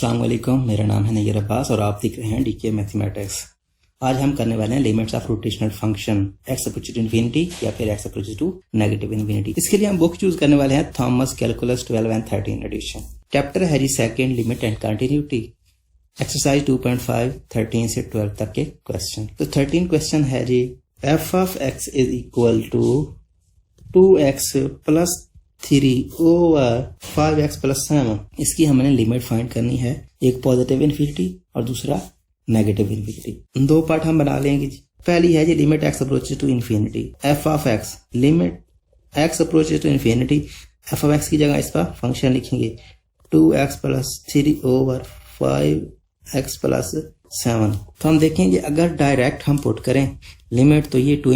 अस्सलाम वालेकुम, मेरा नाम है नैयर अब्बास और आप देख रहे हैं डीके मैथमेटिक्स। आज हम करने वाले हैं limits of rotational function x approaches to infinity या फिर x approaches to negative infinity. इसके लिए हम बुक चूज करने वाले हैं Thomas calculus 12 and 13 edition. Chapter है जी second, limit and continuity. Exercise 2.5 13 से 12 तक के क्वेश्चन। तो 13 क्वेश्चन है जी f of x is equal to 2x plus 3 over 5x plus 7। इसकी हमने लिमिट फाइंड करनी है, एक पॉजिटिव इन्फिनिटी और दूसरा नेगेटिव इन्फिनिटी। दो पार्ट हम बना लेंगे। पहली है जी limit x approaches to infinity. f of x, limit x approaches to infinity, f of x की जगह इस पर फंक्शन लिखेंगे 2x plus 3 over 5x plus 7। तो हम देखेंगे अगर डायरेक्ट हम पुट करें लिमिट तो ये टू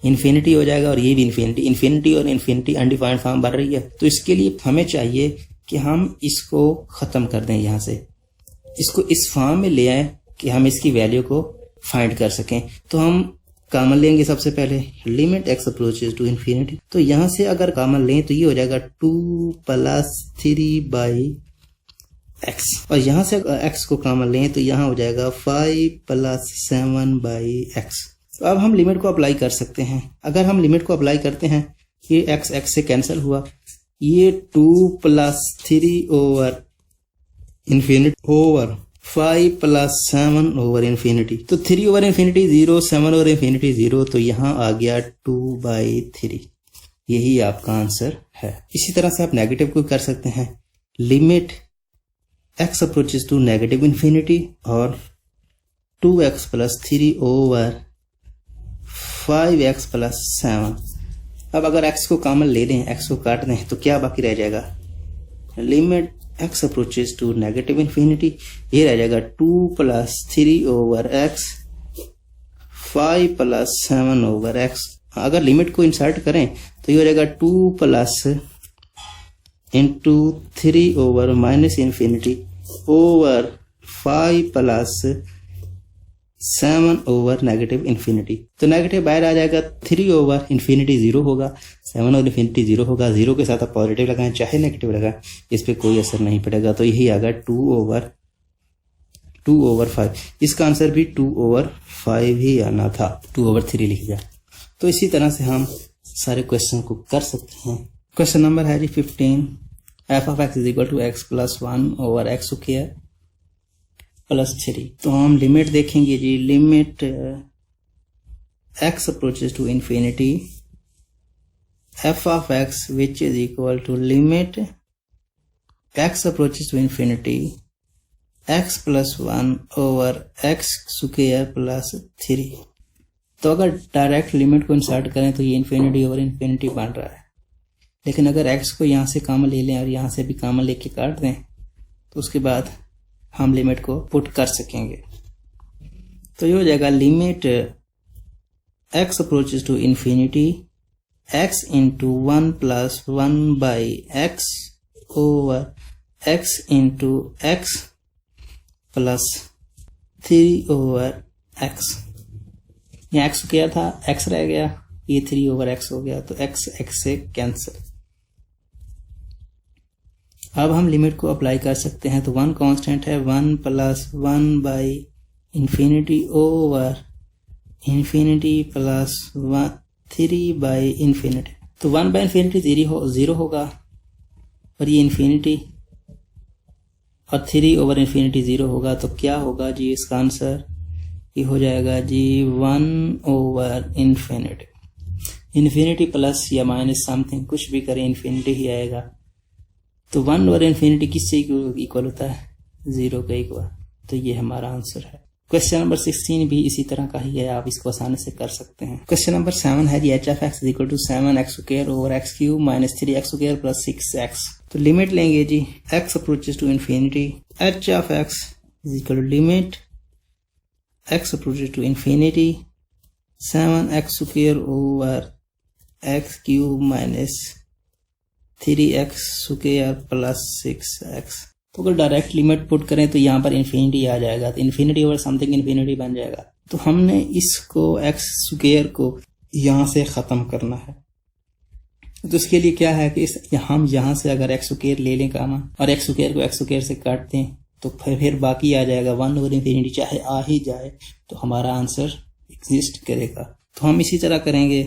इन्फिनिटी हो जाएगा और ये भी इन्फिनिटी और इन्फिनिटी अनडिफाइंड फॉर्म बन रही है। तो इसके लिए हमें चाहिए कि हम इसको खत्म कर दें, यहाँ से इसको इस फॉर्म में ले आए कि हम इसकी वैल्यू को फाइंड कर सकें। तो हम कॉमन लेंगे सबसे पहले limit x approaches to infinity. तो यहाँ से अगर कॉमन लें तो ये हो जाएगा 2 प्लस 3 बाई x, और यहाँ से x को कॉमन लें तो यहाँ हो जाएगा 5 प्लस 7 बाई x। तो अब हम लिमिट को अप्लाई कर सकते हैं। अगर हम लिमिट को अप्लाई करते हैं, ये x से कैंसिल हुआ, ये 2 plus 3 over infinity over 5 plus 7 over infinity. तो 3 ओवर इन्फिनिटी 0, 7 ओवर इन्फिनिटी 0, तो यहाँ आ गया 2/3। यही आपका आंसर है। इसी तरह से आप नेगेटिव को कर सकते हैं। Limit x approaches to negative infinity और 2x plus 3 over 5x plus 7। अब अगर x को कॉमन ले लें, x को काट दें, तो क्या बाकी रह जाएगा? Limit x approaches to negative infinity, ये रह जाएगा 2 plus 3 over x 5 plus 7 over x। अगर लिमिट को इंसर्ट करें तो ये हो जाएगा 2 plus into 3 over minus infinity over 5 plus 7 over negative infinity. तो नेगेटिव बाहर आ जाएगा, 3 ओवर इन्फिनिटी 0 होगा, 7 ओवर इन्फिनिटी 0 होगा। 0 के साथ आप पॉजिटिव लगाएं चाहे नेगेटिव लगाएं, इस पे कोई असर नहीं पड़ेगा। तो यही आ गया 2 ओवर 5। इसका आंसर भी 2 ओवर 5 ही आना था, 2 ओवर 3 लिख दिया। तो इसी तरह से हम सारे क्वेश्चन को कर सकते हैं। क्वेश्चन नंबर है जी 15, f of x is equal to x plus 1 over x square plus 3। तो हम लिमिट देखेंगे जी, limit x approaches to infinity f of x which is equal to limit x approaches to infinity x plus 1 over x square plus 3। तो अगर direct limit को insert करें तो ये इन्फिनिटी ओवर इन्फिनिटी बन रहा है, लेकिन अगर x को यहाँ से कॉमन ले लें और यहाँ से भी कॉमन लेके काट दें तो उसके बाद हम लिमिट को पुट कर सकेंगे। तो ये हो जाएगा limit x approaches to infinity x into 1 plus 1 by x over x into x plus 3 over x। यहाँ x क्या था, x रह गया, ये 3 ओवर x हो गया, तो x से कैंसिल। अब हम लिमिट को अप्लाई कर सकते हैं। तो 1 कांस्टेंट है, 1 plus 1 by infinity over infinity plus 3 by infinity. तो 1 बाई इन्फिनिटी 0 होगा और ये इन्फिनिटी और 3 ओवर इन्फिनिटी 0 होगा। तो क्या होगा जी इसका आंसर? ये हो जाएगा जी 1 ओवर इन्फिनिटी प्लस या माइनस समथिंग, कुछ भी करें इन्फिनिटी ही आएगा। तो 1 ओवर इन्फिनिटी किससे इक्वल होता है? 0 के इक्वल। तो ये हमारा आंसर है। क्वेश्चन नंबर 16 भी इसी तरह का ही है, आप इसको आसानी से कर सकते हैं। क्वेश्चन नंबर 7 है जी h of x is equal to 7x square over x cube minus 3x square plus 6x। तो लिमिट लेंगे जी x approaches to infinity, h of x is equal to limit x approaches to infinity 7x square over x cube minus 3x square plus 6x। तो अगर direct limit put करें तो यहाँ पर infinity आ जाएगा, तो इन्फिनिटी ओवर समथिंग इन्फिनिटी बन जाएगा। तो हमने इसको x स्क्वायर को यहाँ से ख़त्म करना है। तो इसके लिए क्या है कि हम यहाँ से अगर एक्स स्क्वायर ले लें कॉमन और एक्स स्क्वायर को एक्स स्क्वायर से काट दें तो फिर बाकी आ जाएगा 1 ओवर इन्फिनिटी, चाहे आ ही जाए तो हमारा आंसर एग्जिस्ट करेगा। तो हम इसी तरह करेंगे,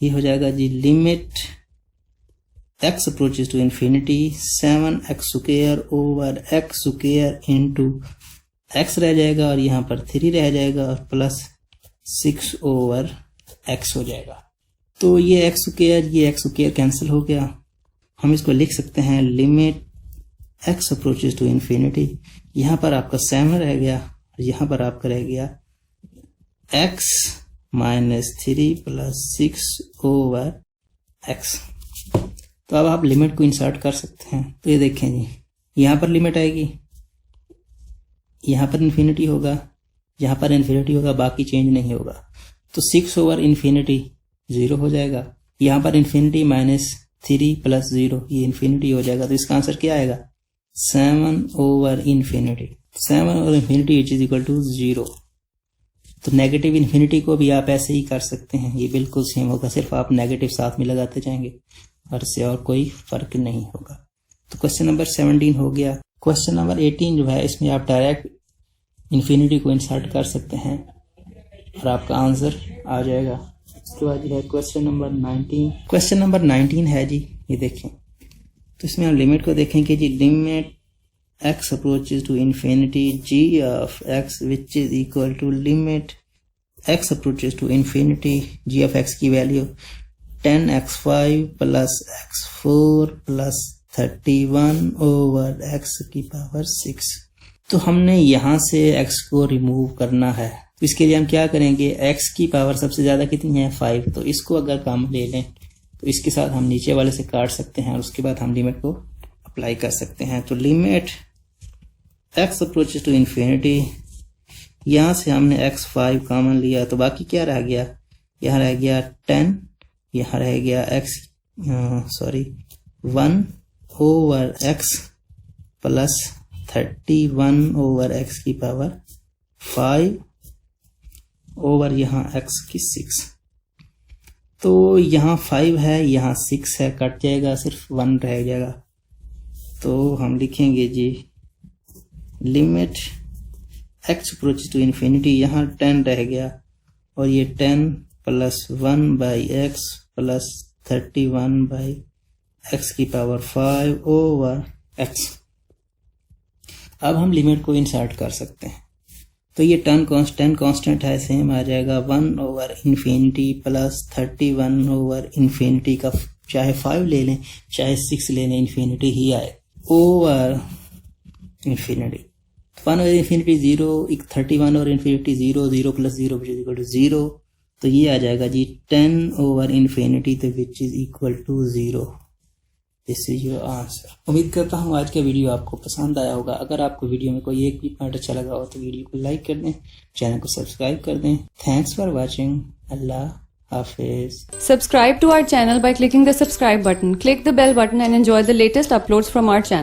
ये हो जाएगा जी limit x approaches to infinity 7x² over x² into x रह जाएगा और यहाँ पर 3 रह जाएगा और प्लस 6 ओवर x हो जाएगा। तो ये x² कैंसिल हो गया। हम इसको लिख सकते हैं limit x approaches to infinity, यहाँ पर आपका 7 रह गया और यहाँ पर आपका रह गया x -3 प्लस 6 ओवर x। तो अब आप लिमिट को इंसर्ट कर सकते हैं। तो ये देखें जी, यहाँ पर लिमिट आएगी, यहाँ पर इन्फिनिटी होगा, यहाँ पर इन्फिनिटी होगा, बाकी चेंज नहीं होगा। तो 6 ओवर इन्फिनिटी 0 हो जाएगा, यहाँ पर इन्फिनिटी -3 प्लस 0 ये इन्फिनिटी हो जाएगा। तो इसका आंसर क्या आएगा 7 over infinity. 7 over infinity which is equal to 0। तो नेगेटिव इन्फिनिटी को भी आप ऐसे ही कर सकते हैं, ये बिल्कुल सेम होगा, सिर्फ आप नेगेटिव साथ में लगाते जाएंगे और इससे और कोई फर्क नहीं होगा। तो क्वेश्चन नंबर 17 हो गया। क्वेश्चन नंबर 18 जो है, इसमें आप डायरेक्ट इन्फिनिटी को इंसर्ट कर सकते हैं और आपका आंसर आ जाएगा। इसके बाद जो है क्वेश्चन नंबर 19। क्वेश्चन नंबर 19 है जी, ये देखें। तो इसमें हम लिमिट को देखेंगे जी, limit x approaches to infinity g of x which is equal to limit x approaches to infinity g of x की value 10x5 plus x4 plus 31 over x की पावर 6। तो हमने यहाँ से x को रिमूव करना है। तो इसके लिए हम क्या करेंगे, x की पावर सबसे ज़्यादा कितनी है 5, तो इसको अगर कम ले लें तो इसके साथ हम नीचे वाले से काट सकते हैं और उसके बाद हम लिमिट को अप्लाई कर सकते हैं। तो limit x approaches to infinity, यहाँ से हमने x5 कॉमन लिया तो बाकी क्या रह गया, यहाँ रह गया 10, यहाँ रह गया 1 over x plus 31 over x की पावर 5 ओवर यहाँ x की 6। तो यहाँ 5 है, यहाँ 6 है, कट जाएगा, सिर्फ 1 रह जाएगा। तो हम लिखेंगे जी limit x approaches to infinity, यहाँ 10 रह गया और ये 10 plus 1 by x plus 31 by x की पावर 5 ओवर x। अब हम लिमिट को इंसर्ट कर सकते हैं। तो ये 10 कांस्टेंट है, सेम आ जाएगा 1 over infinity plus 31 over infinity का, चाहे 5 ले लें चाहे 6 ले लें, इन्फिनिटी ही आए over infinity. 1 over infinity 0, 31 over infinity 0, 0 plus 0 which is equal to 0। तो ये आ जाएगा जी 10 ओवर इन्फिनिटी तो which is equal to 0। This is your answer. उम्मीद करता हूँ आज का वीडियो आपको पसंद आया होगा। अगर आपको वीडियो में कोई एक भी पॉइंट अच्छा लगा हो तो वीडियो को लाइक कर दें, चैनल को सब्सक्राइब कर दें। Thanks for watching. Allah Hafiz. Subscribe to our channel by clicking the subscribe button. Click the bell button and enjoy the latest uploads from our channel.